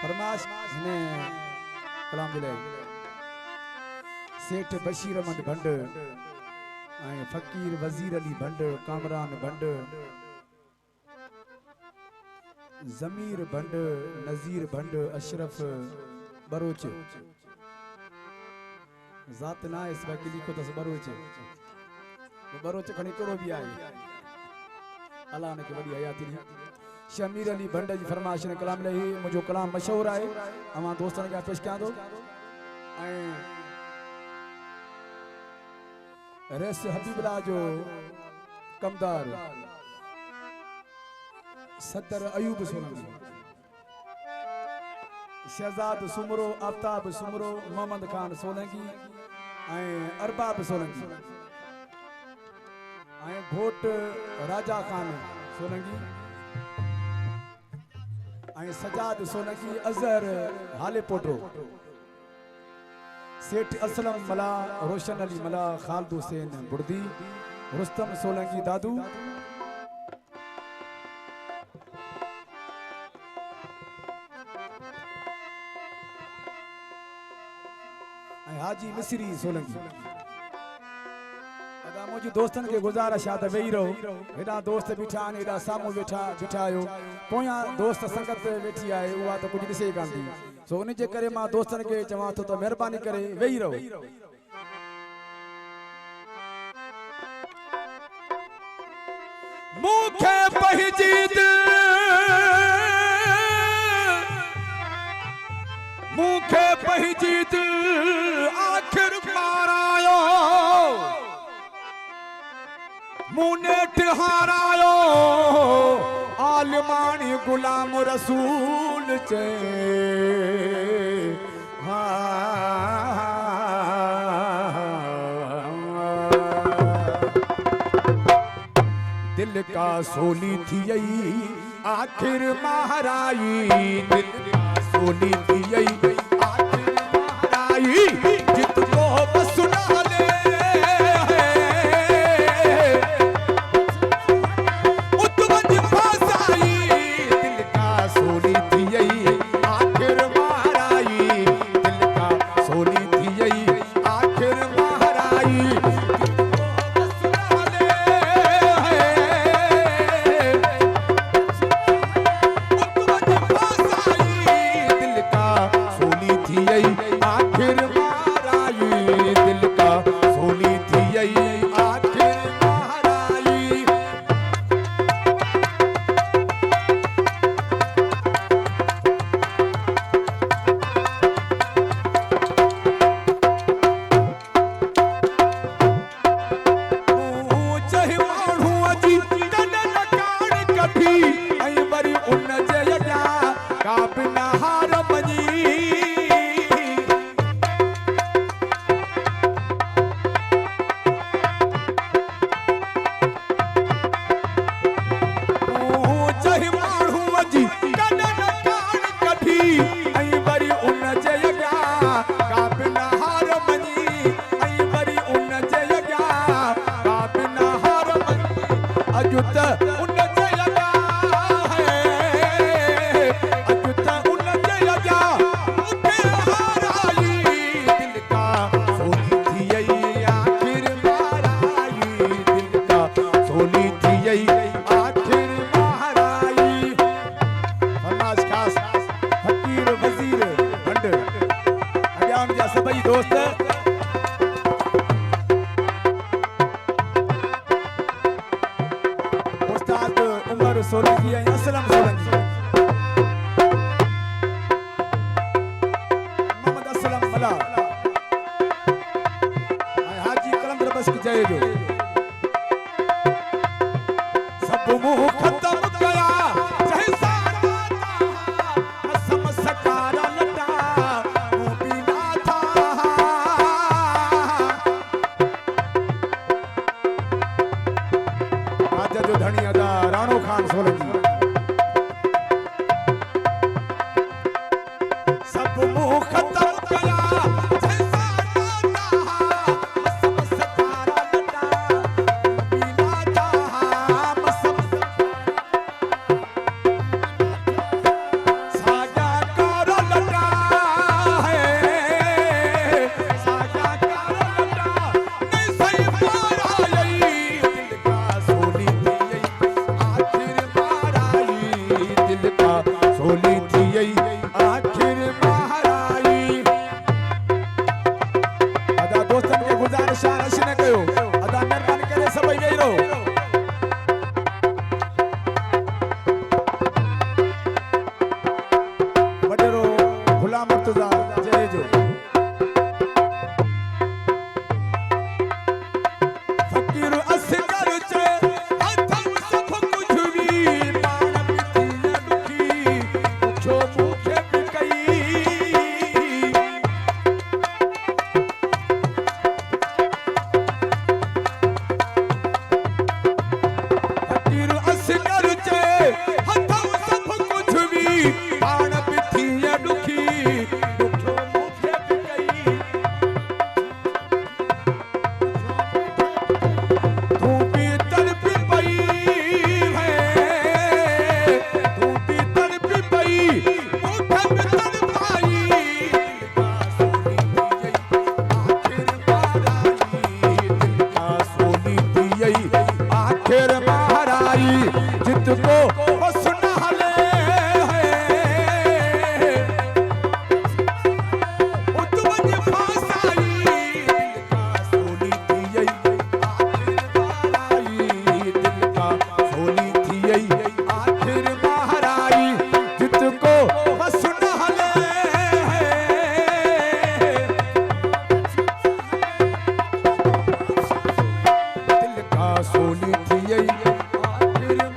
फरमाश ने कलाम दिले सेठ बशीर अहमद भंड फकीर वजीर अली भंड कामरान भंड जमीर भंड नजीर भंड अशरफ बरोच जात ना इस बाकी लिखो तो बरोच बरोच खणी करो भी आए अल्लाह ने के बड़ी हयाती शमीर अली भंड जी फरमाइश ने कलाम ले मुझो कलाम मशहूर है अमा दोस्तन का पेश कयां दो रेस हबीबला जो कमदार सदर अयूब सोलंकी शहजाद सुमरो आफ्ताब सुमरो मोहम्मद खान सोलंकी अरबाब सोलंकी घोट राजा खान सोलंकी सजाद सोलंकी अजहर हाले पोटो सेठ असलम मला रोशन अली मला खालिद हुसैन बुर्दी रुस्तम सोलंकी दादू हाजी मिस्री सोलंकी मुझे दोस्तन के गुजारिश आहे त वेही रहो हेॾा दोस्त बीठा आहिनि हेॾा साम्हूं वेठा आहियो पोयां दोस्त संगत वेठी आहे उहा त कुझु ॾिसे कान थी सो उन जे करे मां दोस्तन खे चवां थो त महिरबानी करे वेही रहो मूंखे पंहिंजी मूंखे पंहिंजी आख़िर मारायो मुने ठहारायो आलमानी गुलाम रसूल चे दिल का सोली थी आखिर महाराई दिल का सोली थी आखिर महाराई जित को बसुना सोनी थी